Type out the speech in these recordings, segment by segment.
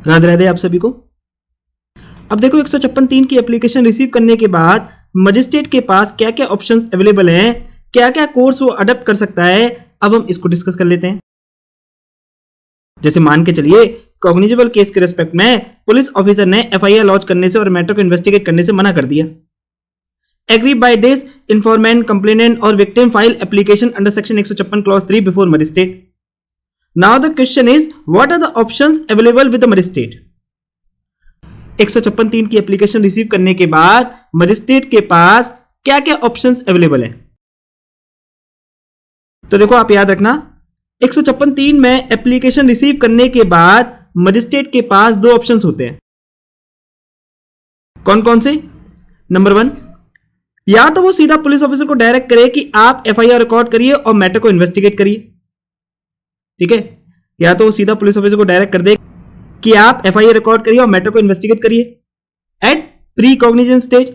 राधे राधे आप सभी को। अब देखो 156(3) की एप्लीकेशन रिसीव करने के बाद मजिस्ट्रेट के पास क्या क्या ऑप्शंस अवेलेबल हैं, क्या क्या कोर्स वो अडॉप्ट कर सकता है, अब हम इसको डिस्कस कर लेते हैं। जैसे मान के चलिए कॉग्निजेबल केस के रिस्पेक्ट में पुलिस ऑफिसर ने एफआईआर लॉन्च करने से और मैटर को इन्वेस्टिगेट करने से मना कर दिया। Agree by this informant complainant और victim file application under section 156 clause 3 before magistrate. Now the question is what are the options available with the magistrate. 156(3) की एप्लीकेशन रिसीव करने के बाद मजिस्ट्रेट के पास क्या क्या ऑप्शंस अवेलेबल हैं। तो देखो आप याद रखना 156(3) में एप्लीकेशन रिसीव करने के बाद मजिस्ट्रेट के पास दो ऑप्शंस होते हैं। कौन कौन से? नंबर 1, या तो वो सीधा पुलिस ऑफिसर को डायरेक्ट करे कि आप एफआईआर रिकॉर्ड करिए और मैटर को इन्वेस्टिगेट करिए। ठीक है, या तो वो सीधा पुलिस ऑफिसर को डायरेक्ट कर दे कि आप एफआईआर रिकॉर्ड करिए और मैटर को इन्वेस्टिगेट करिए एट प्री कॉग्निजेंस स्टेज।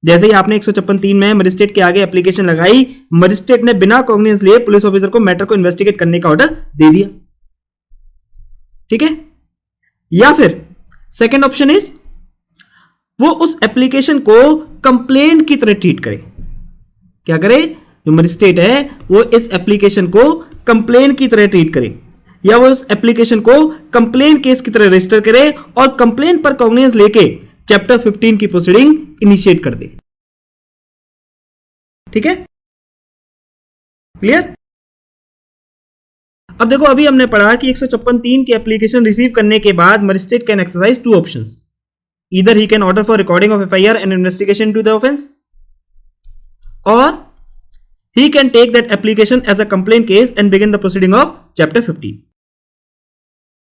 जैसे ही आपने 156(3) में मजिस्ट्रेट के आगे एप्लीकेशन लगाई, मजिस्ट्रेट ने बिना कॉग्निजेंस लिए पुलिस ऑफिसर को मैटर को इन्वेस्टिगेट करने का ऑर्डर दे दिया। ठीक है, या फिर सेकेंड ऑप्शन इज वो उस एप्लीकेशन को कंप्लेंट की तरह ट्रीट करे। क्या करे? जो मजिस्ट्रेट है वो इस एप्लीकेशन को कंप्लेंट की तरह ट्रीट करे, या वो इस एप्लीकेशन को कंप्लेंट केस की तरह रजिस्टर करे और कंप्लेंट पर कॉग्निजेंस लेके चैप्टर 15 की प्रोसीडिंग इनिशिएट कर दे। ठीक है, क्लियर? अब देखो अभी हमने पढ़ा कि 156(3) की एप्लीकेशन रिसीव करने के बाद magistrate can exercise two options. Either he can order for recording of FIR and investigation to the offence, और he can take that application as a complaint case and begin the proceeding of chapter 15.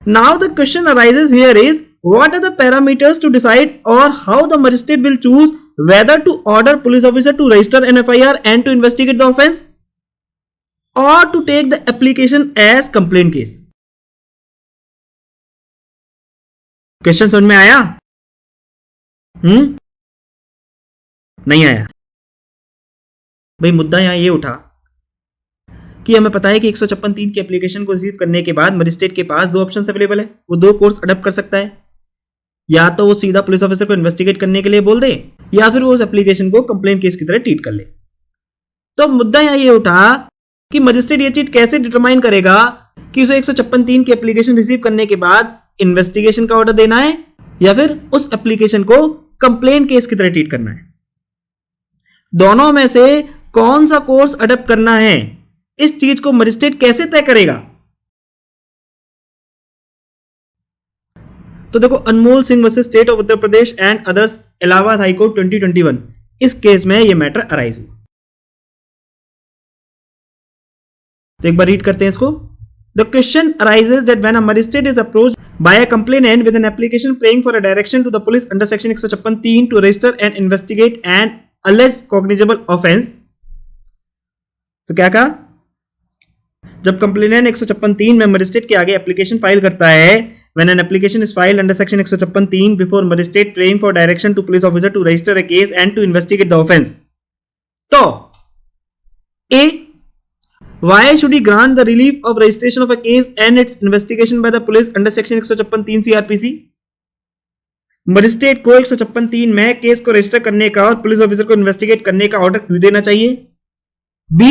Now the question arises here is what are the parameters to decide or how the magistrate will choose whether to order police officer to register an FIR and to investigate the offense or to take the application as complaint case. Question समझ में आया? नहीं आया? भाई मुद्दा यहां ये उठा कि हमें पता है कि 156(3) की एप्लीकेशन को रिसीव करने के बाद मजिस्ट्रेट के पास दो ऑप्शंस अवेलेबल है। वो दो कोर्स अडॉप्ट कर सकता है, या तो वो सीधा पुलिस ऑफिसर को इन्वेस्टिगेट करने के लिए बोल दे, या फिर वो उस एप्लीकेशन को कंप्लेंट केस की तरह ट्रीट कर ले। तो मुद्दा यहां ये उठा कि मजिस्ट्रेट ये चीज कैसे डिटरमाइन करेगा कि उसे 156(3) की एप्लीकेशन रिसीव करने के बाद इन्वेस्टिगेशन का ऑर्डर देना है या फिर उस एप्लीकेशन को कंप्लेंट केस की तरह ट्रीट करना है। दोनों में से कौन सा कोर्स अडॉप्ट करना है, इस चीज को मजिस्ट्रेट कैसे तय करेगा? तो देखो Anmol Singh versus state of Uttar Pradesh and others Allahabad high court 2021, इस केस में यह मैटर अराइज हुआ। तो एक बार रीड करते हैं इसको। The question arises that when a magistrate is approached by a complainant with an application praying for a direction to the police under section 156(3) to register and investigate an alleged cognizable offense। तो क्या कहा? जब complainant 156(3) में magistrate के आगे application file करता है, when an application is filed under section 156(3) before magistrate praying for direction to police officer to register a case and to investigate the offense, तो A, why should he grant the relief of registration of a case and its investigation by the police under section 156(3) CRPC? Magistrate को 156(3) में case को register करने का और police officer को investigate करने का ऑर्डर क्यों देना चाहिए? B,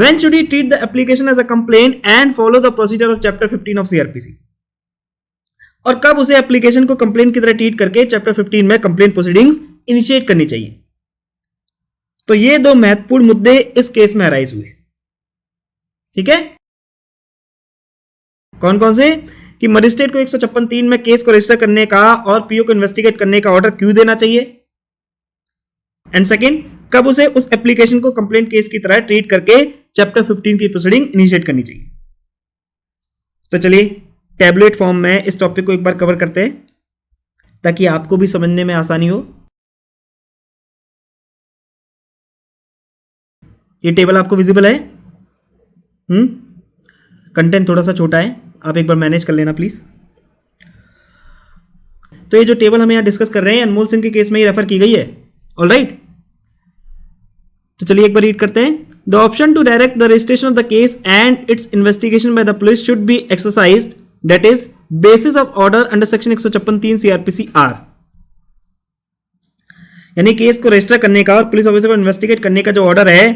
when should he treat the application as a complaint and follow the procedure of chapter 15 of CRPC? और कब उसे एप्लीकेशन को कंप्लेंट की तरह ट्रीट करके चैप्टर 15 में कंप्लेंट प्रोसीडिंग्स इनिशिएट करनी चाहिए? तो ये दो महत्वपूर्ण मुद्दे इस केस में अराइज हुए। ठीक है, कौन कौन से? कि मजिस्ट्रेट को 156(3) में केस को रजिस्टर करने का और पीओ को इन्वेस्टिगेट करने का ऑर्डर क्यों देना चाहिए, एंड सेकंड, कब उसे उस एप्लीकेशन को कंप्लेंट केस की तरह ट्रीट करके चैप्टर 15 की प्रोसीडिंग इनिशिएट करनी चाहिए। तो चलिए टैबलेट फॉर्म में इस टॉपिक को एक बार कवर करते हैं ताकि आपको भी समझने में आसानी हो। ये टेबल आपको विजिबल है? कंटेंट थोड़ा सा छोटा है, आप एक बार मैनेज कर लेना प्लीज। तो ये जो टेबल हम यहां डिस्कस कर रहे हैं अनमोल सिंह के केस में ही रेफर की गई है। ऑलराइट, तो चलिए एक बार रीड करते हैं। The option to direct the registration of the case and its investigation by the police should be exercised, that is basis of order under section 156(3) CrPC are, यानी केस को रजिस्टर करने का और पुलिस ऑफिसर को investigate करने का जो order है,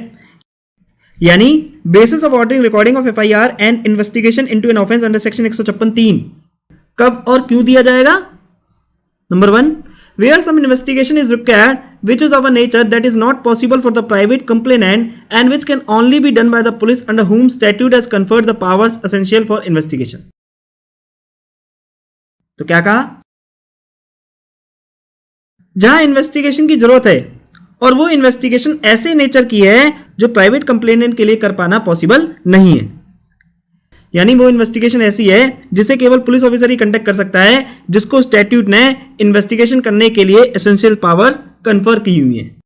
यानी basis of ordering recording of FIR and investigation into an offence under section 156(3) कब और क्यों दिया जाएगा? Number 1, where some investigation is required which is of a nature that is not possible for the private complainant and which can only be done by the police under whom statute has conferred the powers essential for investigation. तो क्या कहा? जहां investigation की जरूरत है और वो investigation ऐसे नेचर की है जो प्राइवेट कंप्लेनेंट के लिए कर पाना पॉसिबल नहीं है, यानी वो इन्वेस्टिगेशन ऐसी है जिसे केवल पुलिस ऑफिसर ही कंडक्ट कर सकता है, जिसको स्टैट्यूट ने इन्वेस्टिगेशन करने के लिए एसेंशियल पावर्स कन्फर की हुई हैं।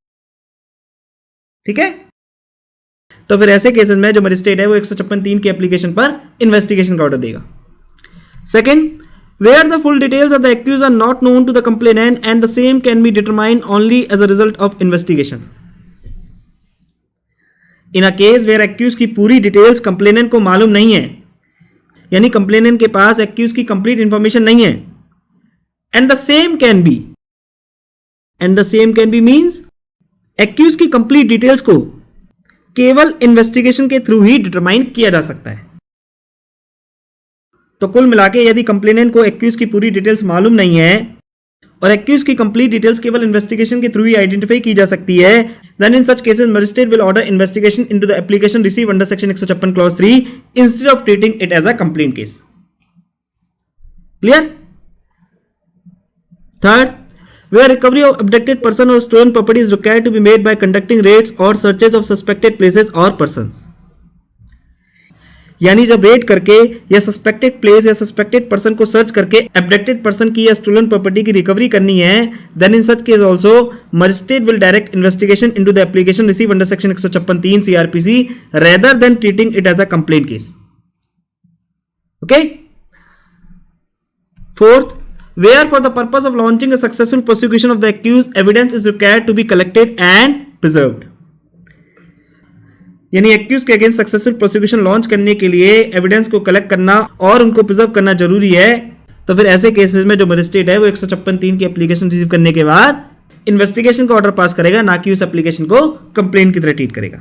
ठीक है, तो फिर ऐसे केसेस में जो मजिस्ट्रेट है वो 156(3) के एप्लीकेशन पर इन्वेस्टिगेशन का ऑर्डर देगा। Second, where the full details of the accused are not known to the complainant and the same can be determined only as a result of investigation. In a case where accused की पूरी details complainant को मालूम नहीं है, यानी complainant के पास accused की कंप्लीट इंफॉर्मेशन नहीं है, and the same can be means accused की कंप्लीट डिटेल्स को केवल इन्वेस्टिगेशन के थ्रू ही डिटरमाइन किया जा सकता है। तो कुल मिलाके यदि कंप्लेनेंट को एक्यूज की पूरी डिटेल्स मालूम नहीं है और एक्यूज की कंप्लीट डिटेल्स केवल इन्वेस्टिगेशन के थ्रू ही आइडेंटिफाई की जा सकती है, then in such cases magistrate will order investigation into the application received under section 156 clause 3 instead of treating it as a complaint case. Clear? Third, where recovery of abducted person or stolen property is required to be made by conducting raids or searches of suspected places or persons. यानी जब red करके या suspected place या suspected person को search करके एब्डक्टेड person की या stolen property की रिकवरी करनी है, then in such case also magistrate will direct investigation into the application receive under section 156(3) CrPC rather than treating it as a complaint case. Okay. Fourth, where for the purpose of launching a successful prosecution of the accused evidence is required to be collected and preserved. यानी accused के against successful prosecution launch करने के लिए evidence को collect करना और उनको preserve करना जरूरी है। तो फिर ऐसे केसेस में जो मजिस्ट्रेट है वो 156(3) की एप्लीकेशन रिसीव करने के बाद इन्वेस्टिगेशन का ऑर्डर पास करेगा, ना कि उस एप्लीकेशन को कंप्लेंट की तरह ट्रीट करेगा।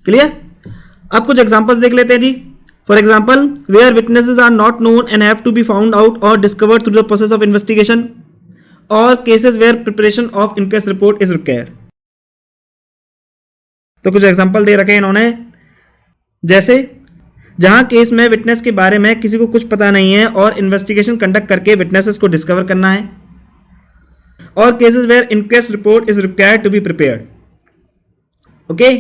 क्लियर? अब कुछ एग्जांपल्स देख लेते हैं जी। For example, where witnesses are not known and have to be found out और discovered through the process of investigation, और cases where preparation of inquest report is required. तो कुछ एग्जांपल दे रखे हैं इन्होंने, जैसे जहां केस में विटनेस के बारे में किसी को कुछ पता नहीं है और इन्वेस्टिगेशन कंडक्ट करके विटनेसेस को डिस्कवर करना है, और cases where inquest report is required to be prepared. Okay,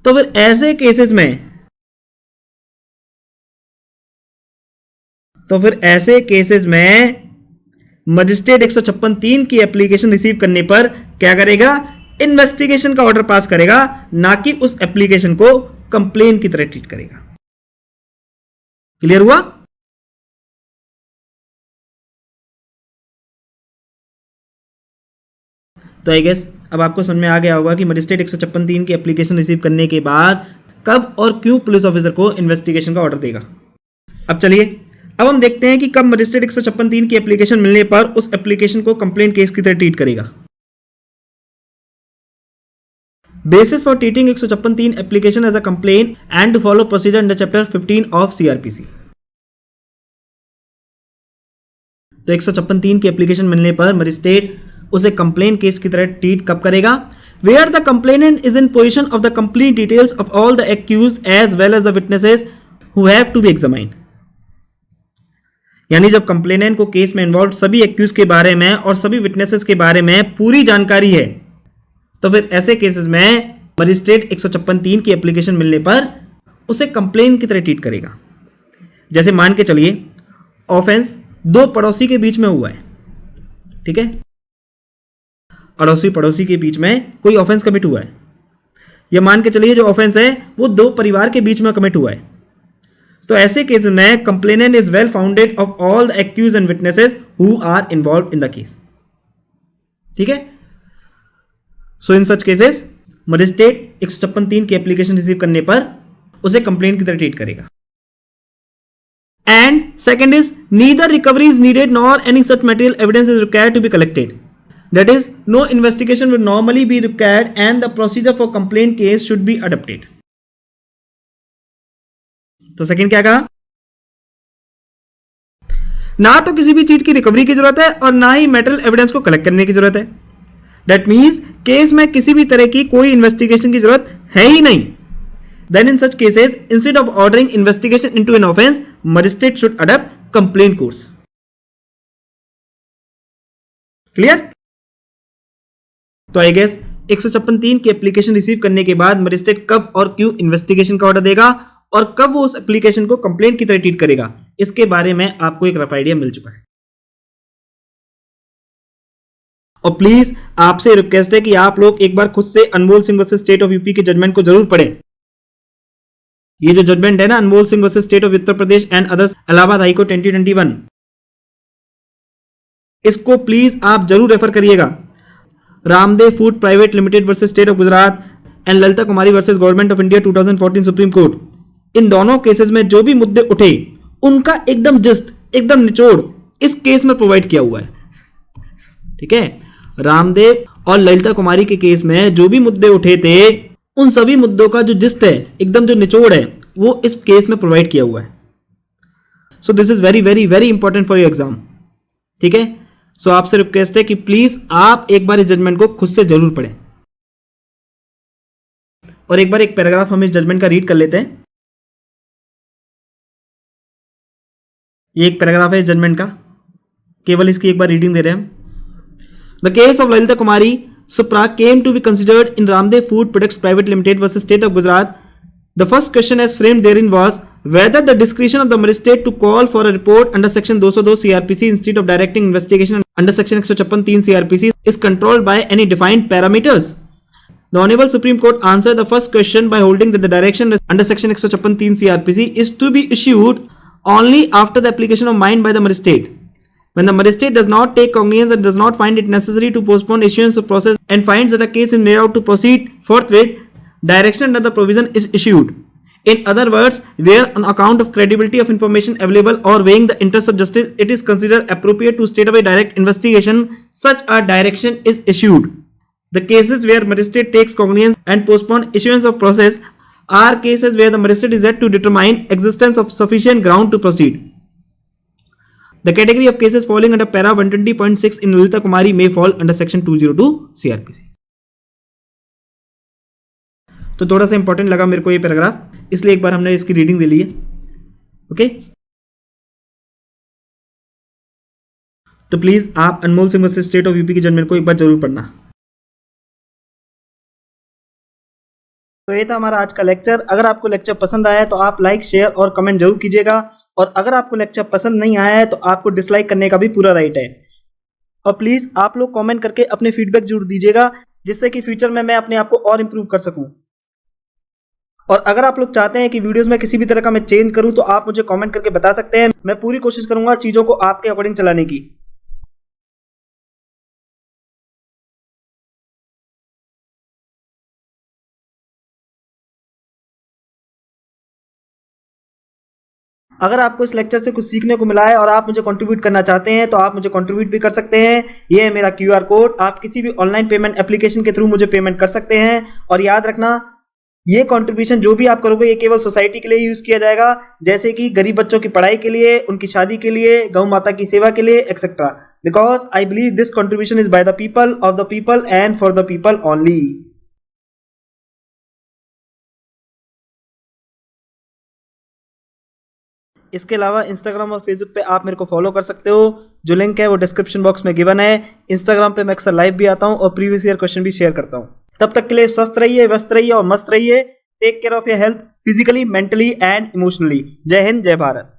तो फिर ऐसे केसेस में मजिस्ट्रेट 156(3) की एप्लीकेशन रिसीव करने पर क्या करेगा? इन्वेस्टिगेशन का ऑर्डर पास करेगा, ना कि उस एप्लीकेशन को कंप्लेन की तरह ट्रीट करेगा। क्लियर हुआ? तो आई गेस अब आपको समझ में आ गया होगा कि मजिस्ट्रेट 156(3) की एप्लीकेशन रिसीव करने के बाद कब और क्यों पुलिस ऑफिसर को इन्वेस्टिगेशन का ऑर्डर देगा। अब चलिए, अब हम देखते हैं कि कब मजिस्ट्रेट 156(3) की एप्लीकेशन मिलने पर उस एप्लीकेशन को कंप्लेंट केस की तरह ट्रीट करेगा। Basis for treating 156(3) application as a complaint and to follow procedure under chapter 15 of CRPC. तो 156(3) की एप्लीकेशन मिलने पर मजिस्ट्रेट उसे कंप्लेंट केस की तरह ट्रीट कब करेगा? Where the complainant is in possession of the complete details of all the accused as well as the witnesses who have to be examined. यानी जब कंप्लेनेंट को केस में इन्वॉल्व सभी एक्यूज के बारे में और सभी विटनेसेस के बारे में पूरी जानकारी है, तो फिर ऐसे केसेस में मजिस्ट्रेट 156(3) की एप्लीकेशन मिलने पर उसे कंप्लेंट की तरह ट्रीट करेगा। जैसे मान के चलिए ऑफेंस दो पड़ोसी के बीच में हुआ है, ठीक है, अड़ोसी पड़ोसी के बीच में कोई ऑफेंस कमिट हुआ है, या मान के चलिए जो ऑफेंस है वो दो परिवार के बीच में कमिट हुआ है। तो ऐसे केस में complainant is well founded of all the accused and witnesses who are involve in the case. ठीक है, सो इन सच केसेस मजिस्ट्रेट 156(3) की एप्लीकेशन रिसीव करने पर उसे कंप्लेंट की तरह ट्रीट करेगा। And second is neither recovery is needed nor any such material evidence is required to be collected. That is, no investigation will normally be required and the procedure for complaint case should be adopted. तो second क्या कहा? ना तो किसी भी चीज की recovery की जरूरत है और ना ही मेटेरियल एविडेंस को कलेक्ट करने की जरूरत है. दैट मीन्स केस में किसी भी तरह की कोई इन्वेस्टिगेशन की जरूरत है ही नहीं. Then in such cases, instead of ordering investigation into an offence, magistrate should adopt complaint course. Clear? तो आई गेस 156(3) की एप्लीकेशन रिसीव करने के बाद मजिस्ट्रेट कब और क्यों इन्वेस्टिगेशन का ऑर्डर देगा और कब वो उस एप्लीकेशन को कंप्लेंट की तरह ट्रीट करेगा, इसके बारे में आपको एक रफ आइडिया मिल चुका है. और प्लीज आपसे रिक्वेस्ट है कि आप लोग एक बार खुद से Anmol Singh versus state of UP के जजमेंट को जरूर पढ़ें. ये जो जजमेंट है ना, Anmol Singh versus state of Uttar Pradesh and others, Allahabad high court 2021, इसको प्लीज आप जरूर रेफर करिएगा. Ramdev food private limited versus state of Gujarat and Lalita Kumari versus government of India 2014 supreme court, इन दोनों केसेस में जो भी मुद्दे उठे उनका एकदम जस्ट एकदम निचोड़ इस केस में प्रोवाइड किया हुआ है. ठीक है, रामदेव और ललिता कुमारी के केस में जो भी मुद्दे उठे थे उन सभी मुद्दों का जो जिस्ट है, एकदम जो निचोड़ है, वो इस केस में प्रोवाइड किया हुआ है. So this is very very very important for your exam. ठीक है, सो आपसे रिक्वेस्ट है कि प्लीज आप एक बार इस जजमेंट को खुद से जरूर पढ़ें. और एक बार एक पैराग्राफ हम इस जजमेंट का रीड कर लेते हैं. ये एक पैराग्राफ है इस जजमेंट का, केवल इसकी एक बार रीडिंग दे रहे हैं हम. The case of Lalita Kumari Supra came to be considered in Ramdev Food Products Private Limited versus State of Gujarat. The first question as framed therein was whether the discretion of the magistrate to call for a report under section 202 CRPC instead of directing investigation under section 156(3) CRPC is controlled by any defined parameters. The Honorable Supreme Court answered the first question by holding that the direction under section 156(3) CRPC is to be issued only after the application of mind by the magistrate. When the magistrate does not take cognizance and does not find it necessary to postpone issuance of process and finds that a case is made out to proceed forthwith, direction under the provision is issued. In other words, where on account of credibility of information available or weighing the interests of justice, it is considered appropriate to state away direct investigation, such a direction is issued. The cases where magistrate takes cognizance and postpone issuance of process are cases where the magistrate is yet to determine existence of sufficient ground to proceed. The category of cases falling under para 120.6 in Lalita Kumari may fall under section 202 CRPC. तो थोड़ा सा important लगा मेरे को ये paragraph, इसलिए एक बार हमने इसकी रीडिंग दे ली है. ओके, तो प्लीज आप Anmol Singh versus state of UP की जजमेंट को एक बार जरूर पढ़ना. तो ये था हमारा आज का लेक्चर. अगर आपको लेक्चर पसंद आया है तो आप लाइक, शेयर और कमेंट जरूर कीजिएगा. और अगर आपको लेक्चर पसंद नहीं आया है तो आपको डिसलाइक करने का भी पूरा राइट है. और प्लीज आप लोग कमेंट करके अपने फीडबैक जरूर दीजिएगा, जिससे कि फ्यूचर में मैं अपने आप को और इंप्रूव कर सकूं. और अगर आप लोग चाहते हैं कि वीडियोस में किसी भी तरह का मैं चेंज करूं तो आप मुझे कमेंट करके बता सकते हैं. मैं पूरी कोशिश करूंगा चीजों को आपके अकॉर्डिंग चलाने की. अगर आपको इस लेक्चर से कुछ सीखने को मिला है और आप मुझे कंट्रीब्यूट करना चाहते हैं तो आप मुझे कंट्रीब्यूट भी कर सकते हैं. ये है मेरा QR कोड. आप किसी भी ऑनलाइन पेमेंट एप्लीकेशन के थ्रू मुझे पेमेंट कर सकते हैं. और याद रखना, ये कंट्रीब्यूशन जो भी आप करोगे ये केवल सोसाइटी के लिए यूज किया जाएगा, जैसे कि गरीब बच्चों की पढ़ाई के लिए, उनकी शादी के लिए, गौ माता की सेवा के लिए, etcetera. Because I believe this contribution is by the people, of the people and for the people only. इसके अलावा इंस्टाग्राम और फेसबुक पे आप मेरे को फॉलो कर सकते हो. जो लिंक है वो डिस्क्रिप्शन बॉक्स में गिवन है. इंस्टाग्राम पे मैं अक्सर लाइव भी आता हूँ और प्रीवियस ईयर क्वेश्चन भी शेयर करता हूँ. तब तक के लिए स्वस्थ रहिए, व्यस्त रहिए और मस्त रहिए. Take care of your health physically, mentally and emotionally. जय हिंद, जय भारत.